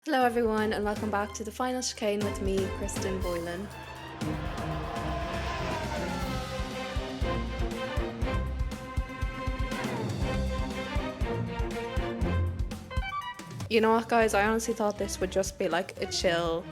Hello everyone and welcome back to the final chicane with me, Boylan. You know what, guys, I honestly thought this would just be like a chill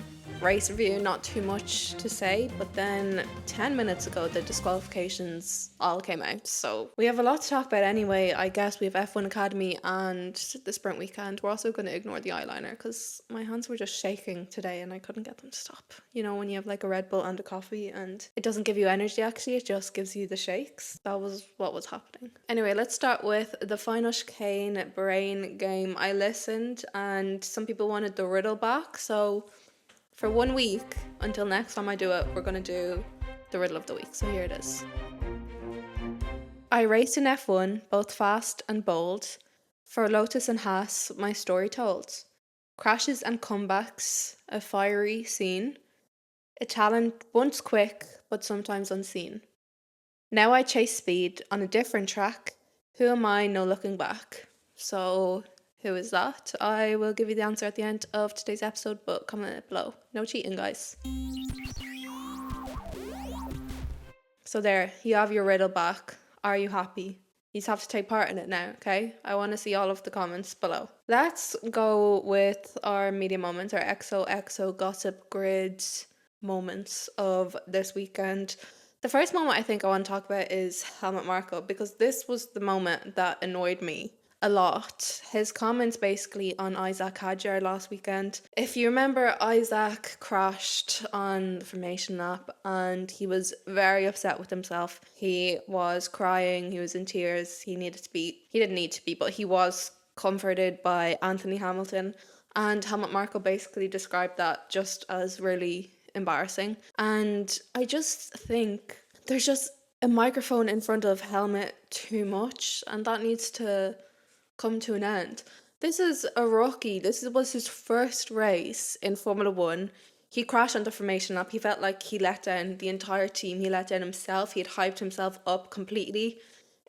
race review, not too much to say, but then 10 minutes ago the disqualifications all came out, so we have a lot to talk about anyway. I guess we have F1 Academy and the sprint weekend. We're also going to ignore the eyeliner because my hands were just shaking today and I couldn't get them to stop. You know, when you have like a Red Bull and a coffee and it doesn't give you energy, actually it just gives you the shakes. That was what was happening. Anyway, let's start with the final chicane brain game. I listened and some people wanted the riddle back, so for 1 week, until next time I do it, we're going to do the riddle of the week. So here it is. I raced in F1, both fast and bold. For Lotus and Haas, my story told. Crashes and comebacks, a fiery scene. A talent once quick, but sometimes unseen. Now I chase speed on a different track. Who am I? No looking back. So who is that? I will give you the answer at the end of today's episode, but comment below. No cheating, guys. So there, you have your riddle back. Are you happy? You just have to take part in it now, okay? I want to see all of the comments below. Let's go with our media moments, our XOXO gossip grid moments of this weekend. The first moment I think I want to talk about is Helmut Marko, because this was the moment that annoyed me a lot. His comments basically on Isaac Hadjar last weekend. If you remember, Isaac crashed on the formation lap and he was very upset with himself. He was crying, he was in tears, he didn't need to be, but he was comforted by Anthony Hamilton. And Helmut Marko basically described that just as really embarrassing. And I just think there's just a microphone in front of Helmut too much, and that needs to come to an end. This is a rookie. Was his first race in Formula One. He crashed on the formation lap. He felt like he let down the entire team. He let down himself. He had hyped himself up completely.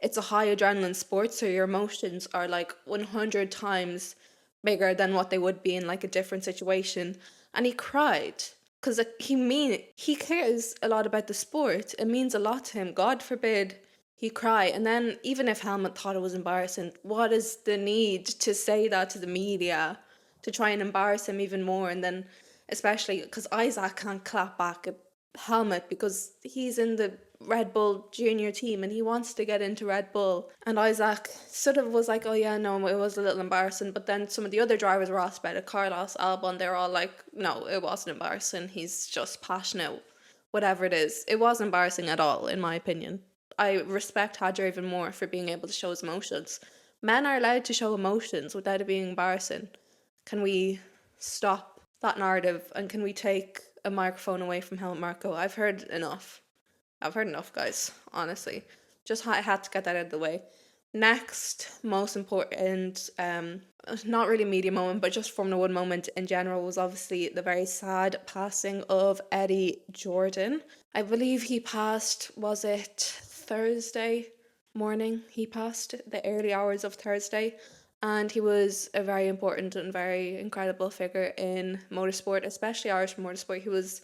It's a high adrenaline sport, so your emotions are like 100 times bigger than what they would be in like a different situation. And he cried because he cares a lot about the sport. It means a lot to him. God forbid he cry. And then even if Helmut thought it was embarrassing, what is the need to say that to the media to try and embarrass him even more? And then especially because Isaac can't clap back at Helmut because he's in the Red Bull junior team and he wants to get into Red Bull. And Isaac sort of was like, oh yeah, no, it was a little embarrassing. But then some of the other drivers were asked about it, Carlos, Albon, they're all like, no, it wasn't embarrassing. He's just passionate, whatever it is. It wasn't embarrassing at all, in my opinion. I respect Hadjar even more for being able to show his emotions. Men are allowed to show emotions without it being embarrassing. Can we stop that narrative and can we take a microphone away from Helmut Marko? I've heard enough, guys, honestly. Just I had to get that out of the way. Next, most important, not really media moment, but just Formula One moment in general, was obviously the very sad passing of Eddie Jordan. I believe he passed, was it Thursday morning? He passed the early hours of Thursday, and he was a very important and very incredible figure in motorsport, especially Irish motorsport. He was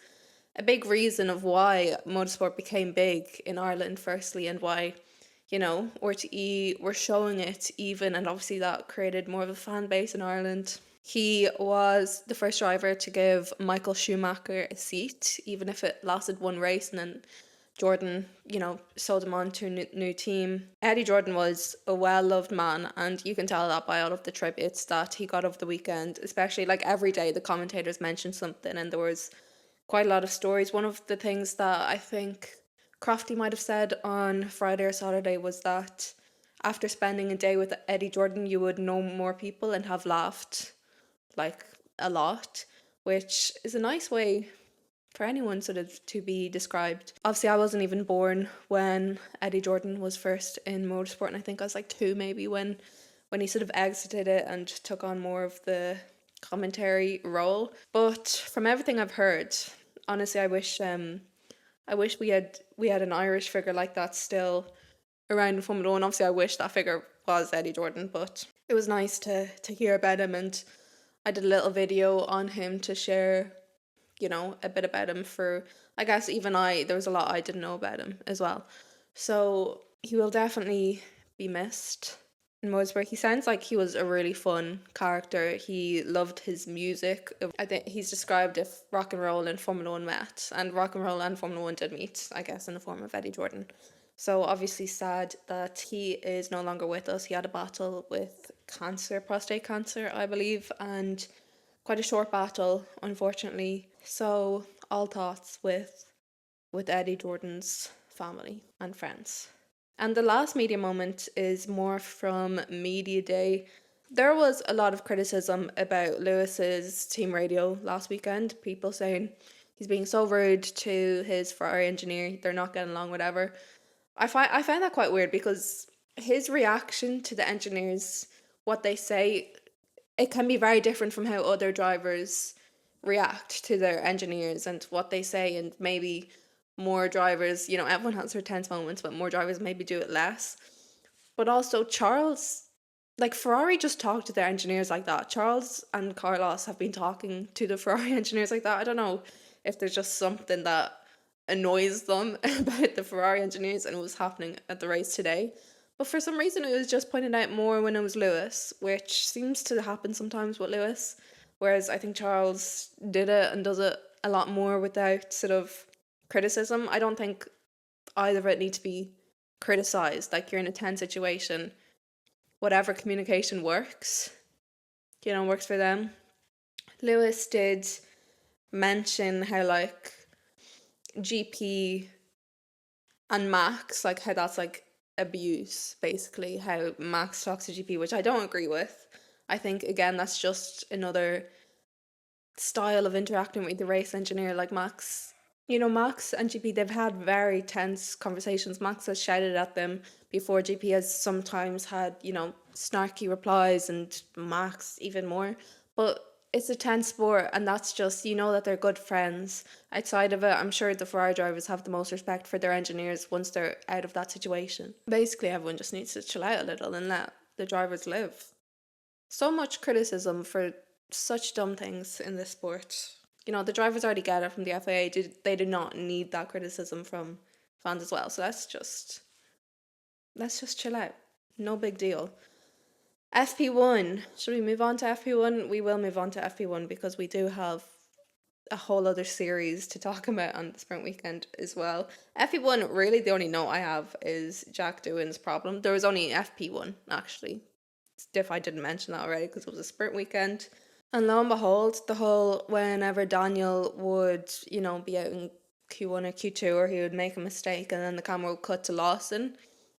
a big reason of why motorsport became big in Ireland, firstly, and why, you know, RTE were showing it even, and obviously that created more of a fan base in Ireland. He was the first driver to give Michael Schumacher a seat, even if it lasted one race, and then Jordan, you know, sold him on to a new team. Eddie Jordan was a well-loved man, and you can tell that by all of the tributes that he got over the weekend, especially like every day the commentators mentioned something, and there was quite a lot of stories. One of the things that I think Crofty might have said on Friday or Saturday was that after spending a day with Eddie Jordan, you would know more people and have laughed like a lot, which is a nice way for anyone sort of to be described. Obviously, I wasn't even born when Eddie Jordan was first in motorsport, and I think I was like 2 maybe when he sort of exited it and took on more of the commentary role. But from everything I've heard, honestly, I wish we had an Irish figure like that still around in Formula One. Obviously, I wish that figure was Eddie Jordan, but it was nice to hear about him. And I did a little video on him to share, a bit about him for, I guess, even there was a lot I didn't know about him as well. So he will definitely be missed in motorsport. He sounds like he was a really fun character. He loved his music. I think he's described if rock and roll and Formula One met, and rock and roll and Formula One did meet, I guess, in the form of Eddie Jordan. So obviously sad that he is no longer with us. He had a battle with cancer, prostate cancer, I believe, and quite a short battle, unfortunately. So all thoughts with Eddie Jordan's family and friends. And the last media moment is more from Media Day. There was a lot of criticism about Lewis's team radio last weekend. People saying he's being so rude to his Ferrari engineer, they're not getting along, whatever. I find that quite weird because his reaction to the engineers, what they say, it can be very different from how other drivers react to their engineers and what they say, and maybe more drivers, everyone has their tense moments, but more drivers maybe do it less. But also Charles, like Ferrari just talk to their engineers like that. Charles and Carlos have been talking to the Ferrari engineers like that. I don't know if there's just something that annoys them about the Ferrari engineers, and it was happening at the race today. But for some reason, it was just pointed out more when it was Lewis, which seems to happen sometimes with Lewis. Whereas I think Charles did it and does it a lot more without sort of criticism. I don't think either of it need to be criticized. Like, you're in a tense situation, whatever communication works, works for them. Lewis did mention how, like, GP and Max, like, how that's, like, abuse, basically, how Max talks to GP, which I don't agree with. I think, again, that's just another style of interacting with the race engineer. Like, Max and GP, they've had very tense conversations. Max has shouted at them before. GP has sometimes had, snarky replies, and Max even more. But it's a tense sport, and that's just, that they're good friends. Outside of it, I'm sure the Ferrari drivers have the most respect for their engineers once they're out of that situation. Basically, everyone just needs to chill out a little and let the drivers live. So much criticism for such dumb things in this sport. The drivers already get it from the FIA. They do not need that criticism from fans as well. So let's just chill out. No big deal. FP1. Should we move on to FP1? We will move on to FP1 because we do have a whole other series to talk about on the sprint weekend as well. FP1, really the only note I have is Jack Doohan's problem. There was only FP1, actually. It's if I didn't mention that already because it was a sprint weekend. And lo and behold, the whole whenever Daniel would, be out in Q1 or Q2, or he would make a mistake and then the camera would cut to Lawson,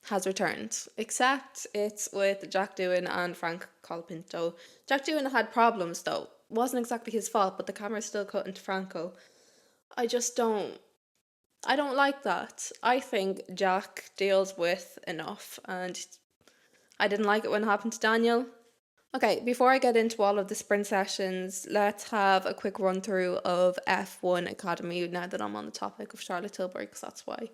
has returned. Except it's with Jack Doohan and Frank Colapinto. Jack Doohan had problems though. Wasn't exactly his fault, but the camera's still cut into Franco. I don't like that. I think Jack deals with enough, and I didn't like it when it happened to Daniel. Okay, before I get into all of the sprint sessions, let's have a quick run through of F1 Academy now that I'm on the topic of Charlotte Tilbury, because that's why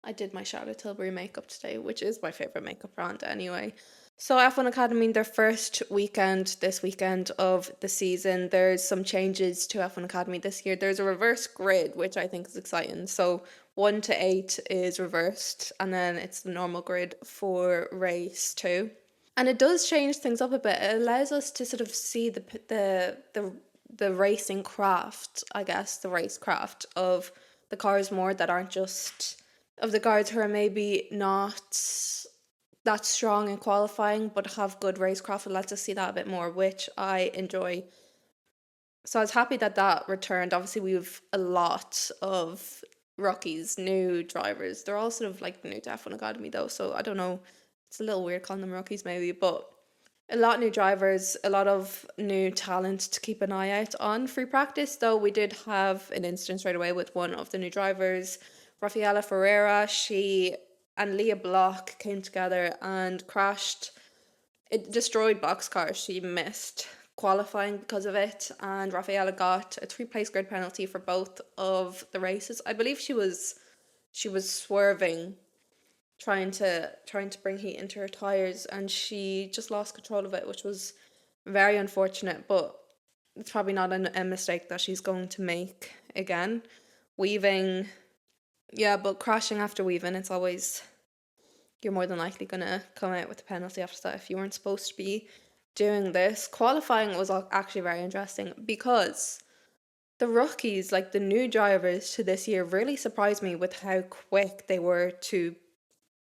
I did my Charlotte Tilbury makeup today, which is my favourite makeup brand anyway. So F1 Academy, their first weekend, this weekend of the season, there's some changes to F1 Academy this year. There's a reverse grid, which I think is exciting. So 1 to 8 is reversed, and then it's the normal grid for race 2. And it does change things up a bit. It allows us to sort of see the racing craft, I guess, the racecraft of the cars more, that aren't just of the guys who are maybe not that strong in qualifying but have good racecraft. It lets us see that a bit more, which I enjoy. So I was happy that returned. Obviously, we have a lot of rookies, new drivers. They're all sort of like new to F1 Academy though, so I don't know. It's a little weird calling them rookies maybe, but a lot of new drivers, a lot of new talent to keep an eye out on. Free practice though, we did have an incident straight away with one of the new drivers, Rafaela Ferreira. She and Leah Block came together and crashed. It destroyed boxcar. She missed qualifying because of it, and Rafaela got a 3-place grid penalty for both of the races. I believe she was swerving, trying to bring heat into her tires, and she just lost control of it, which was very unfortunate. But it's probably not a mistake that she's going to make again. Weaving, yeah, but crashing after weaving, it's always, you're more than likely going to come out with a penalty after that if you weren't supposed to be doing this. Qualifying was actually very interesting because the rookies, like the new drivers to this year, really surprised me with how quick they were to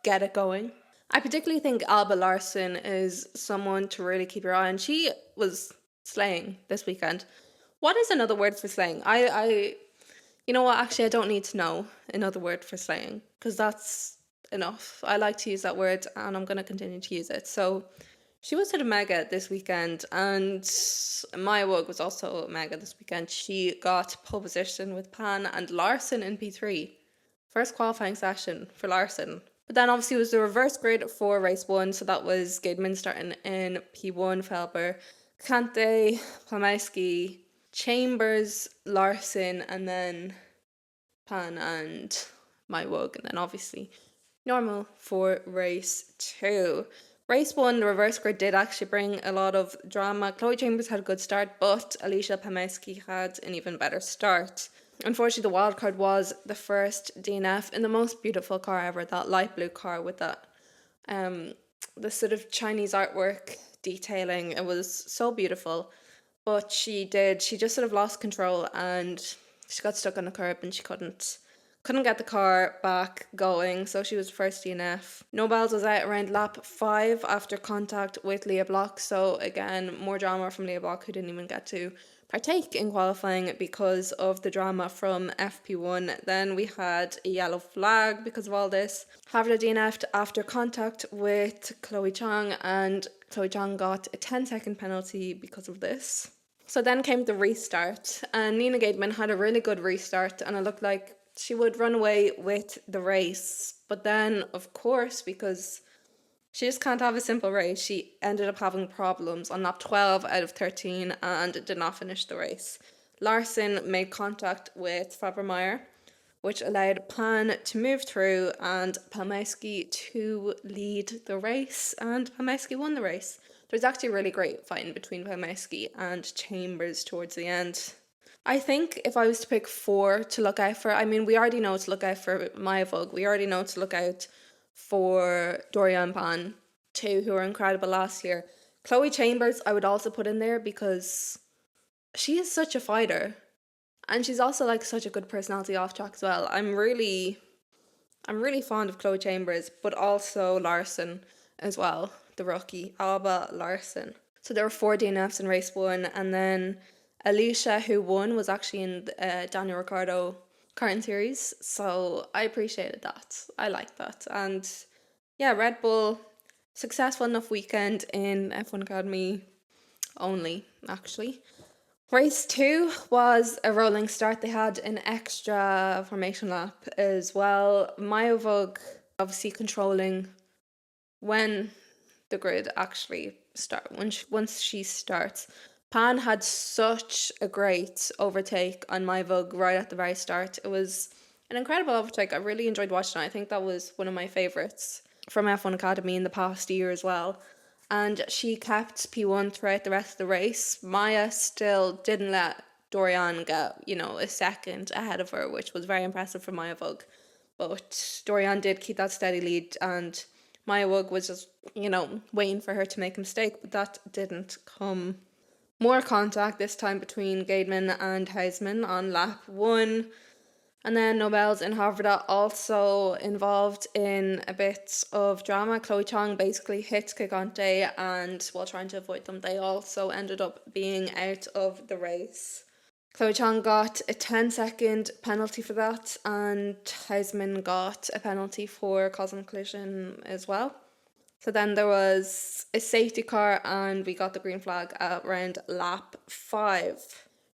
get it going. I particularly think Alba Larson is someone to really keep your eye on. She was slaying this weekend. What is another word for slaying? You know what? Actually, I don't need to know another word for slaying because that's enough. I like to use that word and I'm going to continue to use it. So she was at a mega this weekend, and Maya Wug was also a mega this weekend. She got pole position with Pan and Larson in P3. First qualifying session for Larson. But then obviously it was the reverse grid for race 1, so that was Gateman starting in P1, Felber, Kante, Pomowski, Chambers, Larson, and then Pan and Maya Wug, and then obviously normal for race 2. Race 1, the reverse grid did actually bring a lot of drama. Chloe Chambers had a good start, but Alicia Pomowski had an even better start. Unfortunately, the wildcard was the first DNF in the most beautiful car ever, that light blue car with that the sort of Chinese artwork detailing. It was so beautiful, but she just sort of lost control and she got stuck on the curb and she couldn't get the car back going, so she was first DNF. Nobels was out around lap 5 after contact with Leah Block, so again, more drama from Leah Block, who didn't even get to partake in qualifying because of the drama from FP1. Then we had a yellow flag because of all this. Havila DNF'd after contact with Chloe Chang, and Chloe Chang got a 10-second penalty because of this. So then came the restart, and Nina Gateman had a really good restart, and it looked like she would run away with the race. But then, of course, because she just can't have a simple race, she ended up having problems on lap 12 out of 13 and did not finish the race. Larson made contact with Fabermeyer, which allowed Pan to move through and Pomowski to lead the race, and Pomowski won the race. There was actually a really great fighting between Pomowski and Chambers towards the end. I think if I was to pick 4 to look out for, I mean, we already know to look out for Maya Vug. We already know to look out for Dorian Pan, 2 who were incredible last year. Chloe Chambers I would also put in there because she is such a fighter. And she's also like such a good personality off track as well. I'm really fond of Chloe Chambers, but also Larson as well, the rookie, Alba Larson. So there were 4 DNFs in race 1, and then Alicia, who won, was actually in Daniel Ricciardo current series, so I appreciated that. I liked that. And yeah, Red Bull, successful enough weekend in F1 Academy only, actually. Race 2 was a rolling start. They had an extra formation lap as well. Maya Vug obviously controlling when the grid actually once she starts. Pan had such a great overtake on Maya Vug right at the very start. It was an incredible overtake. I really enjoyed watching it. I think that was one of my favourites from F1 Academy in the past year as well. And she kept P1 throughout the rest of the race. Maya still didn't let Dorian get, a second ahead of her, which was very impressive for Maya Vug. But Dorian did keep that steady lead, and Maya Vug was just, waiting for her to make a mistake, but that didn't come. More contact this time between Gateman and Heisman on lap 1. And then Nobels and Harvard also involved in a bit of drama. Chloe Chang basically hit Kagante, and while trying to avoid them, they also ended up being out of the race. Chloe Chang got a 10-second penalty for that, and Heisman got a penalty for causing a collision as well. So then there was a safety car, and we got the green flag at around lap 5.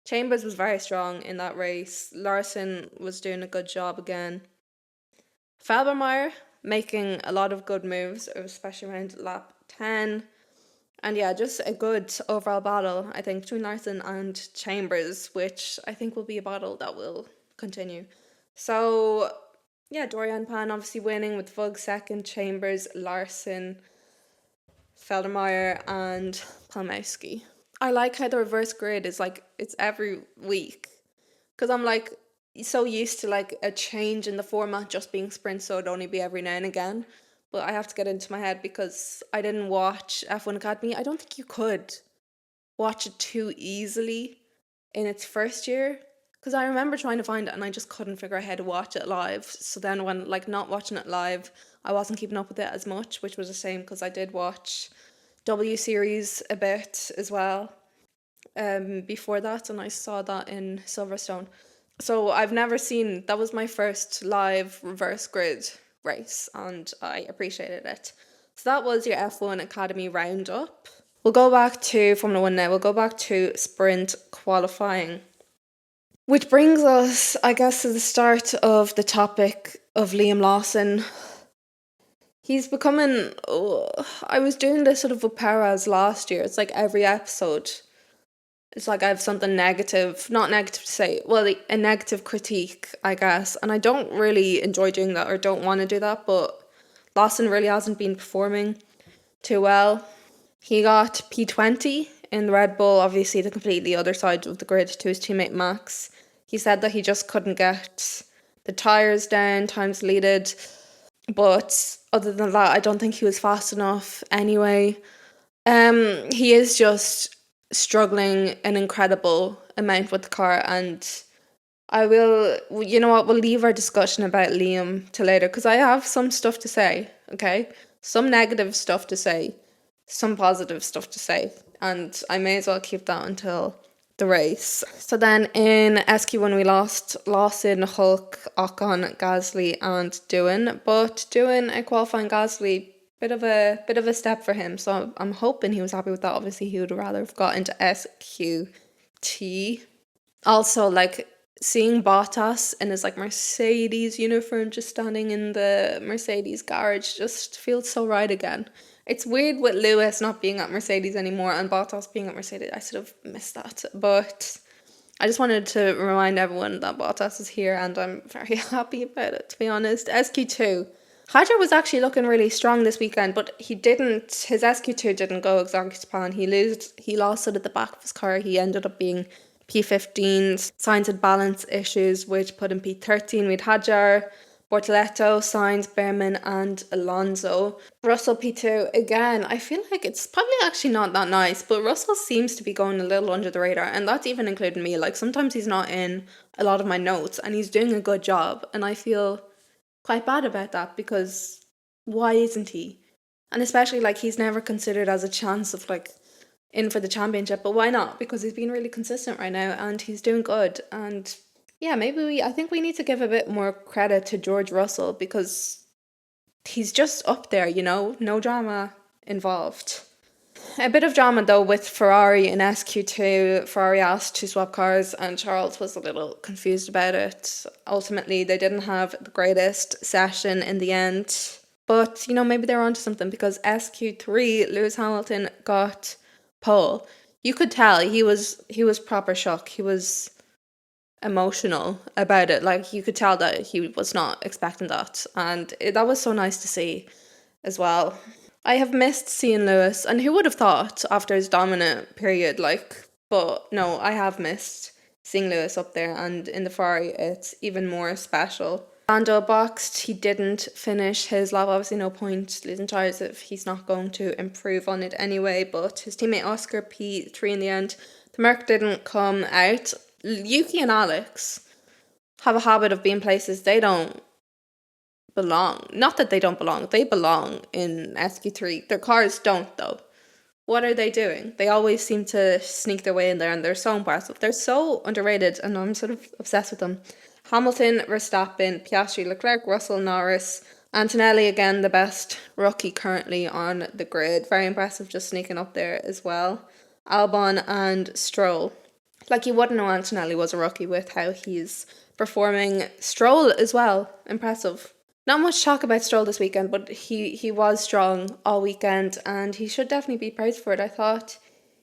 Chambers was very strong in that race. Larson was doing a good job again. Felbermeyer making a lot of good moves, especially around lap 10. And yeah, just a good overall battle, I think, between Larson and Chambers, which I think will be a battle that will continue. So yeah, Dorian Pan obviously winning with Vug second, Chambers, Larson, Feldermeyer and Pomowski. I like how the reverse grid is like it's every week because I'm like so used to like a change in the format just being sprint, so it'd only be every now and again. But I have to get into my head because I didn't watch F1 Academy. I don't think you could watch it too easily in its first year because I remember trying to find it and I just couldn't figure out how to watch it live. So then when like not watching it live, I wasn't keeping up with it as much, which was a shame because I did watch W Series a bit as well before that, and I saw that in Silverstone. So I've never seen, that was my first live reverse grid race and I appreciated it. So that was your F1 Academy roundup. We'll go back to Formula 1 now. We'll go back to sprint qualifying. Which brings us, I guess, to the start of the topic of Liam Lawson. He's becoming. Oh, I was doing this sort of with Perez last year. It's like every episode, it's like I have something negative, not negative to say, well, a negative critique, I guess. And I don't really enjoy doing that or don't want to do that, but Lawson really hasn't been performing too well. He got P20 in the Red Bull, obviously the completely other side of the grid to his teammate Max. He said that he just couldn't get the tyres down, times leaded. But other than that, I don't think he was fast enough anyway. He is just struggling an incredible amount with the car, and I will, you know what, we'll leave our discussion about Liam to later because I have some stuff to say, okay? Some negative stuff to say, some positive stuff to say, and I may as well keep that until the race. So then in SQ1 we lost Lawson, Hulk, Ocon, Gasly and Doohan, but Doohan a qualifying Gasly, bit of a step for him, so I'm hoping he was happy with that. Obviously he would rather have got into SQT. Also, like, seeing Bottas in his like Mercedes uniform just standing in the Mercedes garage just feels so right again. It's weird with Lewis not being at Mercedes anymore and Bottas being at Mercedes. I sort of missed that. But I just wanted to remind everyone that Bottas is here and I'm very happy about it, to be honest. SQ2. Hadjar was actually looking really strong this weekend, but his SQ2 didn't go exactly to plan. He lost it at the back of his car. He ended up being P15. Sainz had balance issues, which put him P13. We had Hadjar, Bortoleto, Sainz, Behrman, and Alonso. Russell P2, again, I feel like it's probably actually not that nice, but Russell seems to be going a little under the radar, and that's even including me. Like, sometimes he's not in a lot of my notes, and he's doing a good job, and I feel quite bad about that because why isn't he? And especially, like, he's never considered as a chance of, like, in for the championship, but why not? Because he's been really consistent right now and he's doing good. And yeah, I think we need to give a bit more credit to George Russell because he's just up there, you know, no drama involved. A bit of drama though with Ferrari in SQ2. Ferrari asked to swap cars and Charles was a little confused about it. Ultimately, they didn't have the greatest session in the end. But, you know, maybe they're onto something because SQ3, Lewis Hamilton got pole. You could tell he was proper shocked. He was emotional about it. Like, you could tell that he was not expecting that, and that was so nice to see as well. I have missed seeing Lewis, and who would have thought after his dominant period, like, but no, I have missed seeing Lewis up there, and in the Ferrari it's even more special. Lando boxed, he didn't finish his lap, obviously no point losing tyres if he's not going to improve on it anyway, but his teammate Oscar P3 in the end. The Merc didn't come out. Yuki and Alex have a habit of being places they don't belong. Not that they don't belong, they belong in SQ3. Their cars don't though. What are they doing? They always seem to sneak their way in there and they're so impressive. They're so underrated and I'm sort of obsessed with them. Hamilton, Verstappen, Piastri, Leclerc, Russell, Norris, Antonelli, again, the best rookie currently on the grid. Very impressive, just sneaking up there as well. Albon and Stroll. Like, you wouldn't know Antonelli was a rookie with how he's performing. Stroll as well, impressive. Not much talk about Stroll this weekend, but he was strong all weekend and he should definitely be praised for it. I thought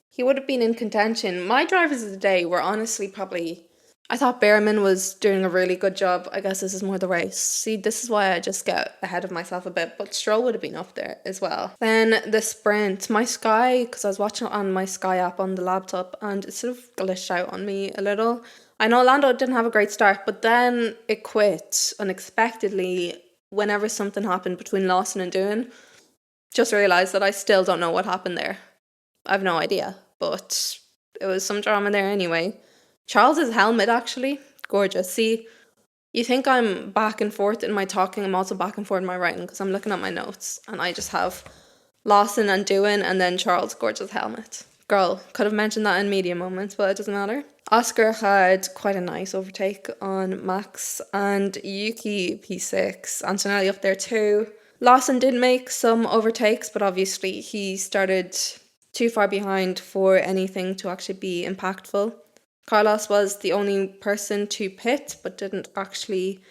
he would have been in contention. My drivers of the day were honestly probably I thought Behrman was doing a really good job. I guess this is more the race. See, this is why I just get ahead of myself a bit, but Stroll would have been up there as well. Then the sprint, my Sky, because I was watching it on my Sky app on the laptop, and it sort of glitched out on me a little. I know Lando didn't have a great start, but then it quit unexpectedly whenever something happened between Lawson and Doohan. Just realised that I still don't know what happened there. I have no idea, but it was some drama there anyway. Charles's helmet, actually, gorgeous. See, you think I'm back and forth in my talking, I'm also back and forth in my writing because I'm looking at my notes and I just have Lawson and Doohan and then Charles' gorgeous helmet. Girl, could have mentioned that in media moments, but it doesn't matter. Oscar had quite a nice overtake on Max and Yuki P6. Antonelli up there too. Lawson did make some overtakes, but obviously he started too far behind for anything to actually be impactful. Carlos was the only person to pit, but didn't actually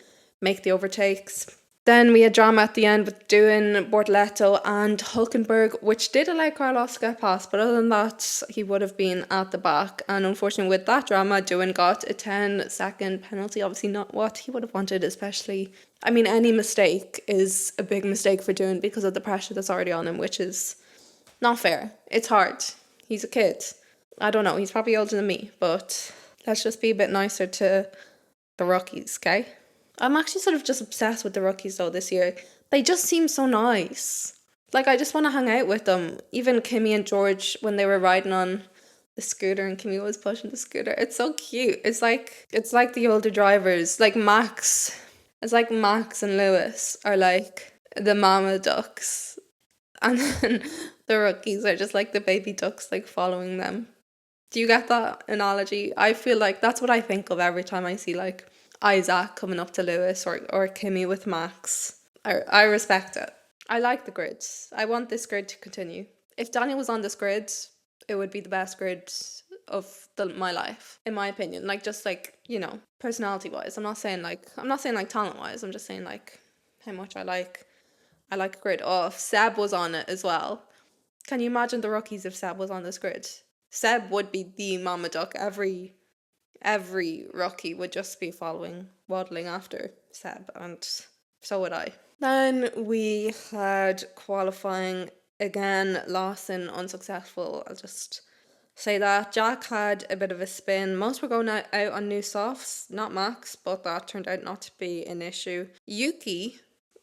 make the overtakes. Then we had drama at the end with Doohan, Bortoleto and Hulkenberg, which did allow Carlos to get past, but other than that, he would have been at the back. And unfortunately with that drama, Doohan got a 10-second penalty, obviously not what he would have wanted, especially, I mean, any mistake is a big mistake for Doohan because of the pressure that's already on him, which is not fair. It's hard. He's a kid. I don't know, he's probably older than me, but let's just be a bit nicer to the rookies, okay? I'm actually sort of just obsessed with the rookies though this year. They just seem so nice. Like, I just want to hang out with them. Even Kimmy and George, when they were riding on the scooter and Kimmy was pushing the scooter. It's so cute. It's like the older drivers. Like Max. It's like Max and Lewis are like the mama ducks. And then the rookies are just like the baby ducks, like following them. Do you get that analogy? I feel like that's what I think of every time I see like Isaac coming up to Lewis or Kimmy with Max. I respect it. I like the grids. I want this grid to continue. If Daniel was on this grid, it would be the best grid of my life, in my opinion. Like, just like, you know, personality wise. I'm not saying like talent wise. I'm just saying like how much I like a grid. Oh, if Seb was on it as well. Can you imagine the rookies if Seb was on this grid? Seb would be the mama duck. Every rookie would just be waddling after Seb, and so would I. Then we had qualifying again. Lawson unsuccessful. I'll just say that. Jack had a bit of a spin. Most were going out on new softs, not Max, but that turned out not to be an issue. Yuki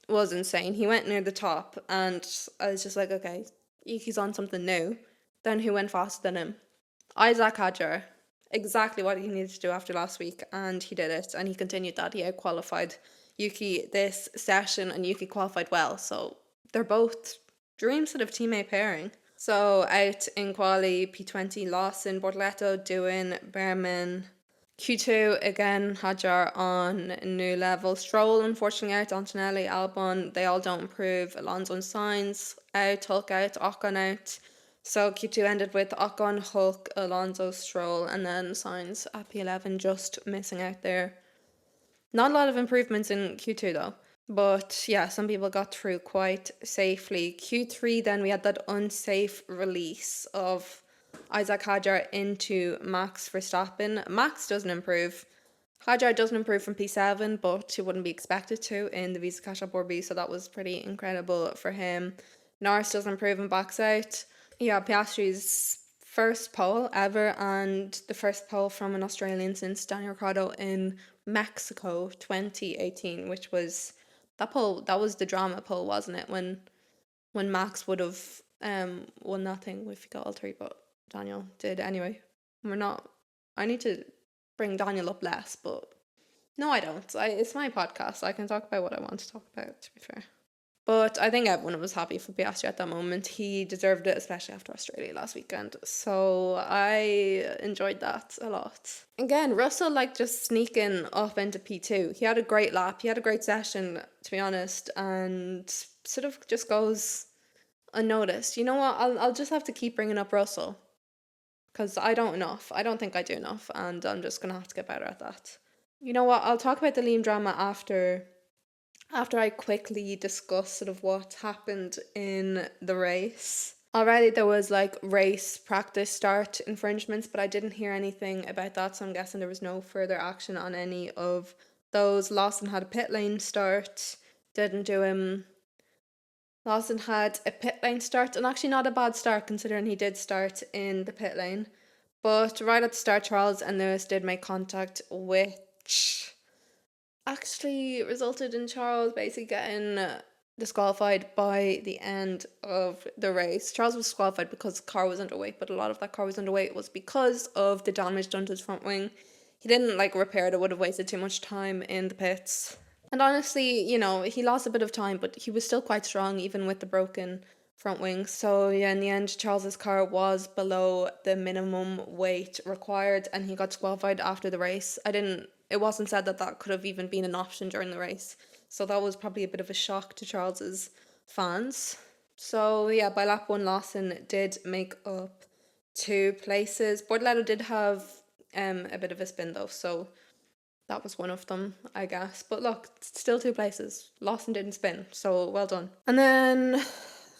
was insane. He went near the top, and I was just like, okay, Yuki's on something new. Then who went faster than him? Isaac Hadjar. Exactly what he needed to do after last week, and he did it, and he continued that. He out-qualified Yuki this session, and Yuki qualified well, so they're both dream sort of teammate pairing. So out in quali, P20, Lawson, Bortoleto, Doohan, Behrman. Q2, again, Hadjar on new level. Stroll, unfortunately, out. Antonelli, Albon, they all don't improve. Alonso and Sainz out. Hulk out. Ocon out. So Q2 ended with Ocon, Hulk, Alonso, Stroll, and then Sainz at P11 just missing out there. Not a lot of improvements in Q2 though. But yeah, some people got through quite safely. Q3, then we had that unsafe release of Isaac Hadjar into Max Verstappen. Max doesn't improve. Hadjar doesn't improve from P7, but he wouldn't be expected to in the Visa Cash App RB, so that was pretty incredible for him. Norris doesn't improve and backs out. Yeah, Piastri's first pole ever, and the first pole from an Australian since Daniel Ricciardo in Mexico 2018, which was that pole. That was the drama pole, wasn't it? When Max would have won that thing if he got all three, but Daniel did anyway. I need to bring Daniel up less, but no, I don't. It's my podcast. I can talk about what I want to talk about, to be fair. But I think everyone was happy for Piastri at that moment. He deserved it, especially after Australia last weekend. So I enjoyed that a lot. Again, Russell just sneaking up into P2. He had a great lap. He had a great session, to be honest, and sort of just goes unnoticed. You know what? I'll just have to keep bringing up Russell because I don't enough. I don't think I do enough, and I'm just gonna have to get better at that. You know what? I'll talk about the Liam drama after I quickly discuss sort of what happened in the race. Already there was like race practice start infringements, but I didn't hear anything about that, so I'm guessing there was no further action on any of those. Lawson had a pit lane start, didn't do him. Lawson had a pit lane start, and actually not a bad start considering he did start in the pit lane. But right at the start, Charles and Lewis did make contact, which actually resulted in Charles basically getting disqualified by the end of the race. Charles was disqualified because the car was underweight, but a lot of that car was underweight was because of the damage done to his front wing. He didn't like repair it, would have wasted too much time in the pits. And honestly, he lost a bit of time, but he was still quite strong even with the broken front wing. So yeah, in the end, Charles's car was below the minimum weight required, and he got disqualified after the race. It wasn't said that that could have even been an option during the race. So that was probably a bit of a shock to Charles's fans. So yeah, by lap 1, Lawson did make up 2 places. Bortoleto did have a bit of a spin though, so that was one of them, I guess. But look, still 2 places. Lawson didn't spin, so well done. And then,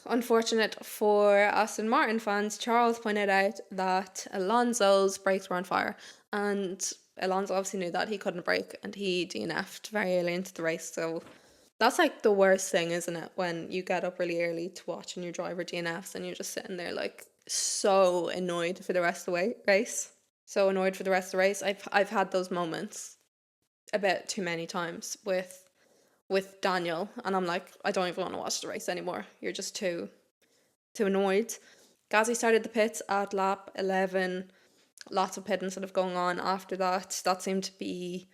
unfortunate for Aston Martin fans, Charles pointed out that Alonso's brakes were on fire, and Alonso obviously knew that he couldn't brake, and he DNF'd very early into the race. So that's like the worst thing, isn't it? When you get up really early to watch and your driver DNFs and you're just sitting there like so annoyed for the rest of the race. So annoyed for the rest of the race. I've had those moments a bit too many times with Daniel, and I'm like, I don't even want to watch the race anymore. You're just too annoyed. Gasly started the pits at lap 11. Lots of pitting sort of going on after that. That seemed to be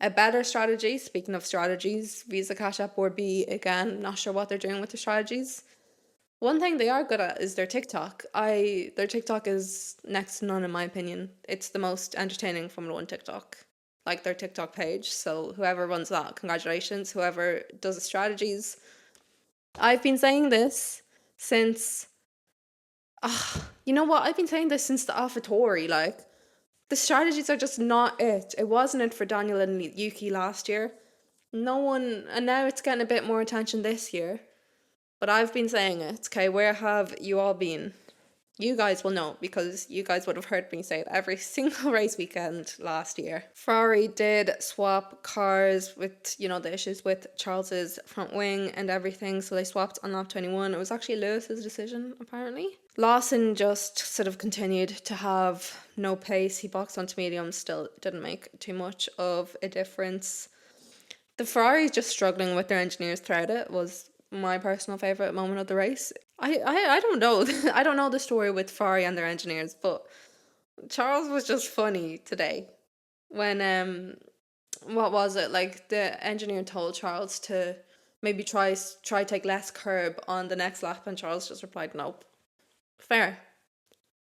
a better strategy. Speaking of strategies, Visa Cash App or B, again, not sure what they're doing with their strategies. One thing they are good at is their TikTok. Their TikTok is next to none in my opinion. It's the most entertaining Formula 1 TikTok. Like their TikTok page. So whoever runs that, congratulations. Whoever does the strategies. I've been saying this since you know what? I've been saying this since the AlphaTauri. Like, the strategies are just not it. It wasn't it for Daniel and Yuki last year. No one, and now it's getting a bit more attention this year. But I've been saying it. Okay, where have you all been? You guys will know because you guys would have heard me say it every single race weekend last year. Ferrari did swap cars with, the issues with Charles's front wing and everything. So they swapped on lap 21. It was actually Lewis's decision, apparently. Lawson just sort of continued to have no pace. He boxed onto mediums, still didn't make too much of a difference. The Ferrari just struggling with their engineers throughout it was my personal favourite moment of the race. I don't know. I don't know the story with Ferrari and their engineers, but Charles was just funny today. When what was it? Like the engineer told Charles to maybe try take less curb on the next lap, and Charles just replied, "Nope." Fair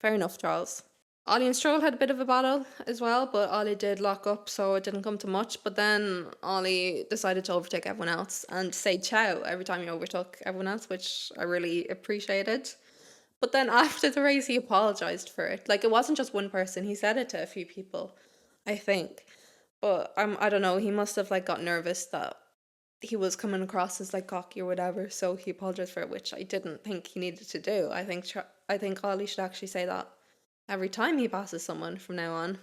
enough, Charles. Ollie and Stroll had a bit of a battle as well, but Ollie did lock up, so it didn't come to much. But then Ollie decided to overtake everyone else and say ciao every time he overtook everyone else, which I really appreciated. But then after the race, he apologized for it. Like, it wasn't just one person. He said it to a few people, I think. But I don't know. He must have like got nervous that he was coming across as like cocky or whatever, so he apologized for it, which I didn't think he needed to do. I think Ollie should actually say that every time he passes someone from now on.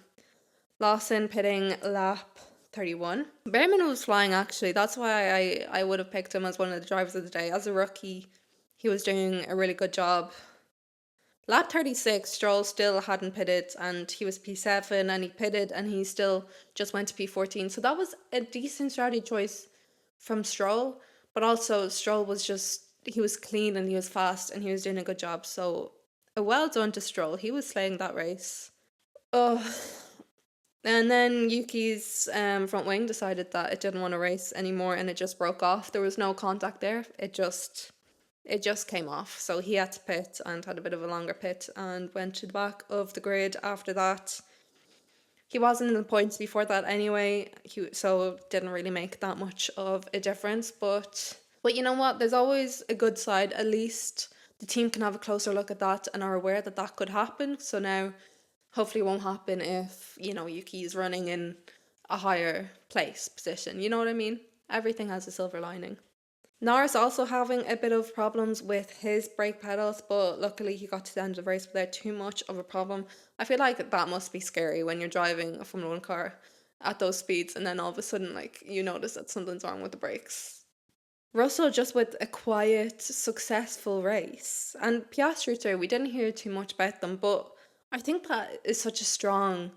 Lawson pitting lap 31. Behrman was flying actually. That's why I would have picked him as one of the drivers of the day. As a rookie, he was doing a really good job. Lap 36, Stroll still hadn't pitted and he was P7 and he pitted and he still just went to P14. So that was a decent strategy choice from Stroll. But also Stroll was he was clean and he was fast and he was doing a good job. So well done to Stroll. He was slaying that race. Oh, and then Yuki's front wing decided that it didn't want to race anymore and it just broke off. There was no contact there. It just came off. So he had to pit and had a bit of a longer pit and went to the back of the grid after that. He wasn't in the points before that anyway, so didn't really make that much of a difference. But you know what? There's always a good side. At least the team can have a closer look at that and are aware that that could happen. So now, hopefully it won't happen if, Yuki is running in a higher place position. You know what I mean? Everything has a silver lining. Norris also having a bit of problems with his brake pedals, but luckily he got to the end of the race without too much of a problem. I feel like that must be scary when you're driving a Formula 1 car at those speeds and then all of a sudden, like, you notice that something's wrong with the brakes. Russell just with a quiet, successful race. And Piastri too, we didn't hear too much about them, but I think that is such a strong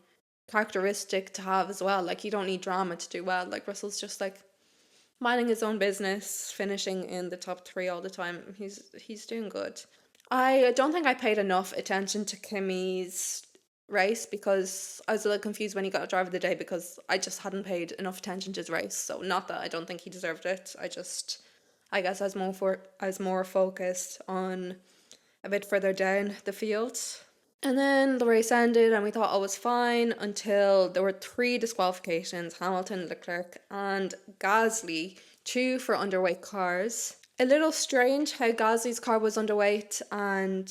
characteristic to have as well. Like, you don't need drama to do well. Like, Russell's just like minding his own business, finishing in the top 3 all the time. He's doing good. I don't think I paid enough attention to Kimi's race because I was a little confused when he got a driver of the day because I just hadn't paid enough attention to his race. So not that I don't think he deserved it. I guess I was more focused on a bit further down the field. And then the race ended and we thought all was fine until there were 3 disqualifications, Hamilton, Leclerc and Gasly, 2 for underweight cars. A little strange how Gasly's car was underweight and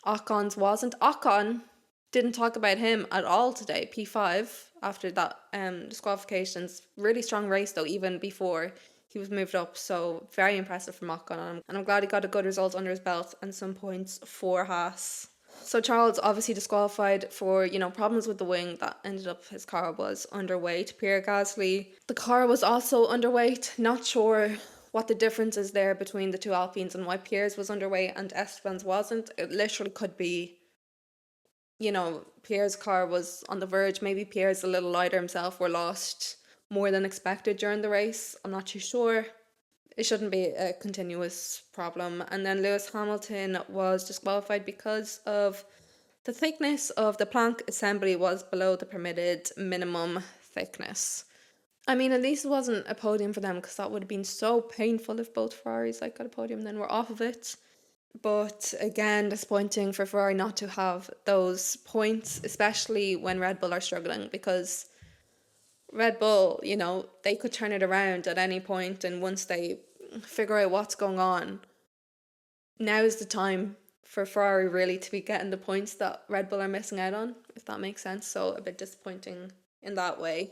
Ocon's wasn't. Ocon didn't talk about him at all today, P5, after that disqualifications. Really strong race though, even before he was moved up, so very impressive from Ocon. And I'm glad he got a good result under his belt and some points for Haas. So Charles obviously disqualified for, problems with the wing that ended up his car was underweight. Pierre Gasly, the car was also underweight. Not sure what the difference is there between the two Alpines and why Pierre's was underweight and Esteban's wasn't. It literally could be, Pierre's car was on the verge. Maybe Pierre's a little lighter himself or lost more than expected during the race. I'm not too sure. It shouldn't be a continuous problem. And then Lewis Hamilton was disqualified because of the thickness of the plank assembly was below the permitted minimum thickness. I mean, at least it wasn't a podium for them because that would have been so painful if both Ferraris got a podium and then were off of it. But again, disappointing for Ferrari not to have those points, especially when Red Bull are struggling, because Red Bull, they could turn it around at any point, and once they figure out what's going on, now is the time for Ferrari really to be getting the points that Red Bull are missing out on, if that makes sense. So a bit disappointing in that way.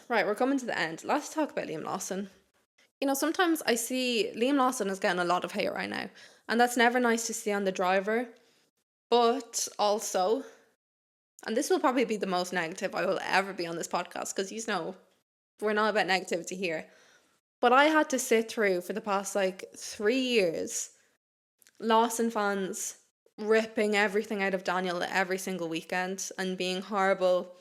Right, we're coming to the end. Let's talk about Liam Lawson. Sometimes I see Liam Lawson is getting a lot of hate right now, and that's never nice to see on the driver. But also, and this will probably be the most negative I will ever be on this podcast, because we're not about negativity here. But I had to sit through for the past 3 years Lawson fans ripping everything out of Daniel every single weekend and being horrible.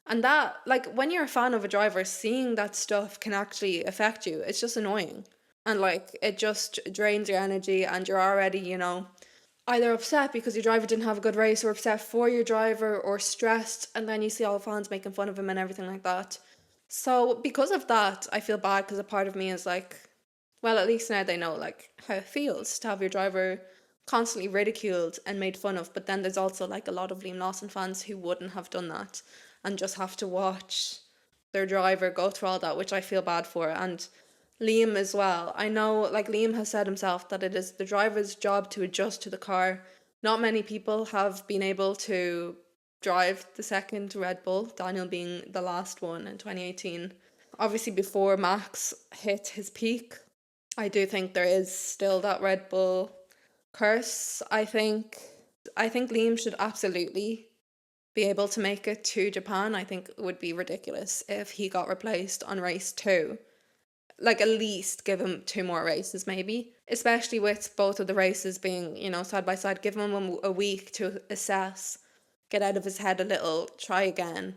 And that, when you're a fan of a driver, seeing that stuff can actually affect you. It's just annoying. And, it just drains your energy and you're already, either upset because your driver didn't have a good race or upset for your driver or stressed. And then you see all the fans making fun of him and everything like that. So, because of that, I feel bad because a part of me is well, at least now they know, how it feels to have your driver constantly ridiculed and made fun of. But then there's also, a lot of Liam Lawson fans who wouldn't have done that and just have to watch their driver go through all that, which I feel bad for. And Liam as well. I know, Liam has said himself that it is the driver's job to adjust to the car. Not many people have been able to drive the second Red Bull, Daniel being the last one in 2018. Obviously, before Max hit his peak, I do think there is still that Red Bull curse. I think Liam should absolutely be able to make it to Japan. I think it would be ridiculous if he got replaced on race 2. At least give him 2 more races maybe, especially with both of the races being, side by side. Give him a week to assess, get out of his head a little, try again.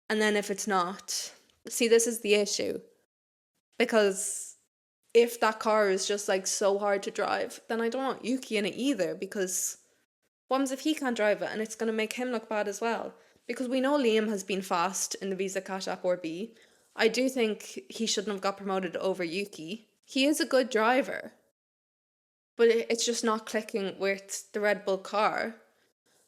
And then if it's not, see, this is the issue. Because if that car is just so hard to drive, then I don't want Yuki in it either, because what happens if he can't drive it and it's going to make him look bad as well? Because we know Liam has been fast in the Visa Cash App or B. I do think he shouldn't have got promoted over Yuki. He is a good driver, but it's just not clicking with the Red Bull car.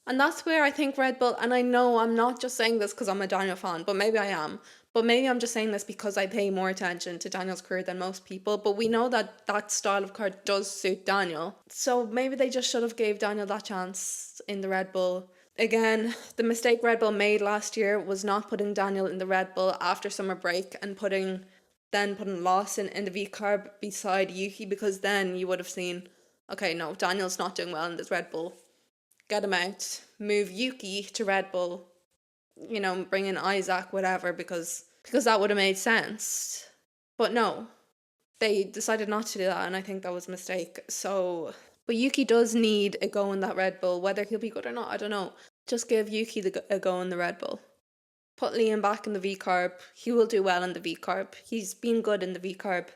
And that's where I think Red Bull, and I know I'm not just saying this because I'm a Daniel fan, but maybe I am. But maybe I'm just saying this because I pay more attention to Daniel's career than most people. But we know that that style of car does suit Daniel. So maybe they just should have gave Daniel that chance in the Red Bull. Again, the mistake Red Bull made last year was not putting Daniel in the Red Bull after summer break and putting then putting Lawson in the V carb beside Yuki, because then you would have seen, okay, no, Daniel's not doing well in this Red Bull. Get him out. Move Yuki to Red Bull. You know, bring in Isaac, whatever, because that would have made sense. But no, they decided not to do that, and I think that was a mistake. So, but Yuki does need a go in that Red Bull. Whether he'll be good or not, I don't know. Just give Yuki a go in the Red Bull. Put Liam back in the V carb. He will do well in the V carb. He's been good in the V carb.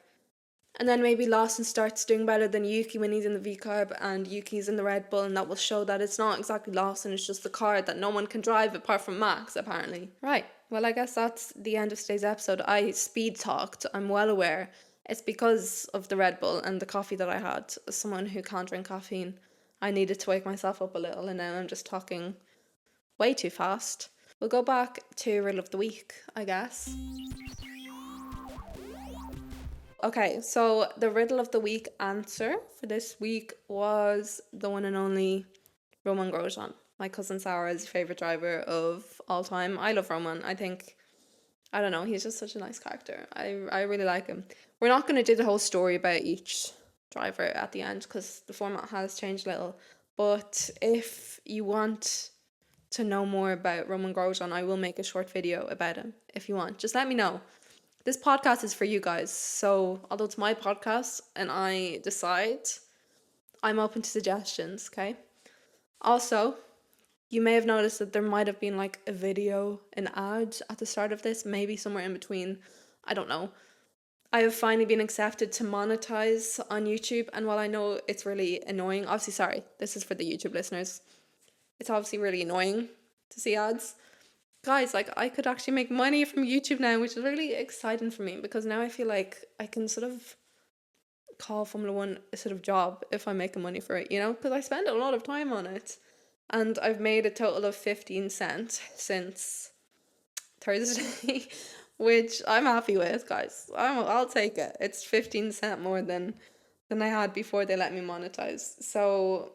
And then maybe Lawson starts doing better than Yuki when he's in the V carb and Yuki's in the Red Bull, and that will show that it's not exactly Lawson, it's just the car that no one can drive apart from Max, apparently. Right, well, I guess that's the end of today's episode. I speed talked, I'm well aware. It's because of the Red Bull and the coffee that I had. As someone who can't drink caffeine, I needed to wake myself up a little, and now I'm just talking way too fast. We'll go back to Riddle of the Week, I guess. Okay, so the Riddle of the Week answer for this week was the one and only Romain Grosjean, my cousin Sarah's favourite driver of all time. I love Romain. I think, I don't know, he's just such a nice character. I really like him. We're not going to do the whole story about each driver at the end because the format has changed a little. But if you want to know more about Romain Grosjean, I will make a short video about him if you want. Just let me know. This podcast is for you guys, so although it's my podcast and I decide, I'm open to suggestions, okay? Also, you may have noticed that there might have been like a video, an ad at the start of this, maybe somewhere in between, I don't know. I have finally been accepted to monetize on YouTube, and while I know it's really annoying, obviously, sorry, this is for the YouTube listeners, it's obviously really annoying to see ads. Guys, like, I could actually make money from YouTube now, which is really exciting for me, because now I feel like I can sort of call Formula One a sort of job if I'm making money for it, you know, because I spend a lot of time on it, and I've made a total of 15 cents since Thursday, which I'm happy with, guys. I'll take it. It's 15 cents more than I had before they let me monetize. So,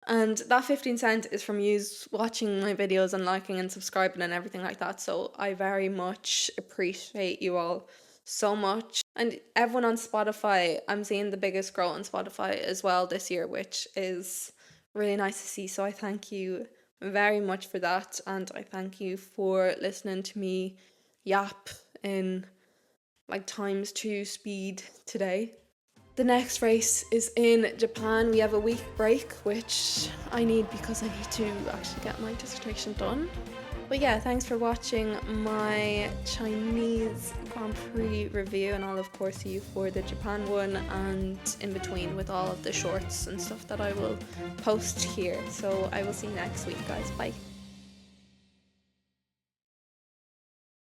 and that 15 cents is from you watching my videos and liking and subscribing and everything like that. So I very much appreciate you all so much. And everyone on Spotify, I'm seeing the biggest growth on Spotify as well this year, which is really nice to see. So I thank you very much for that. And I thank you for listening to me yap in like ×2 speed today. The next race is in Japan. We have a week break, which I need because I need to actually get my dissertation done. But yeah, thanks for watching my Chinese Grand Prix review, and I'll of course see you for the Japan one and in between with all of the shorts and stuff that I will post here. So I will see you next week, guys. Bye.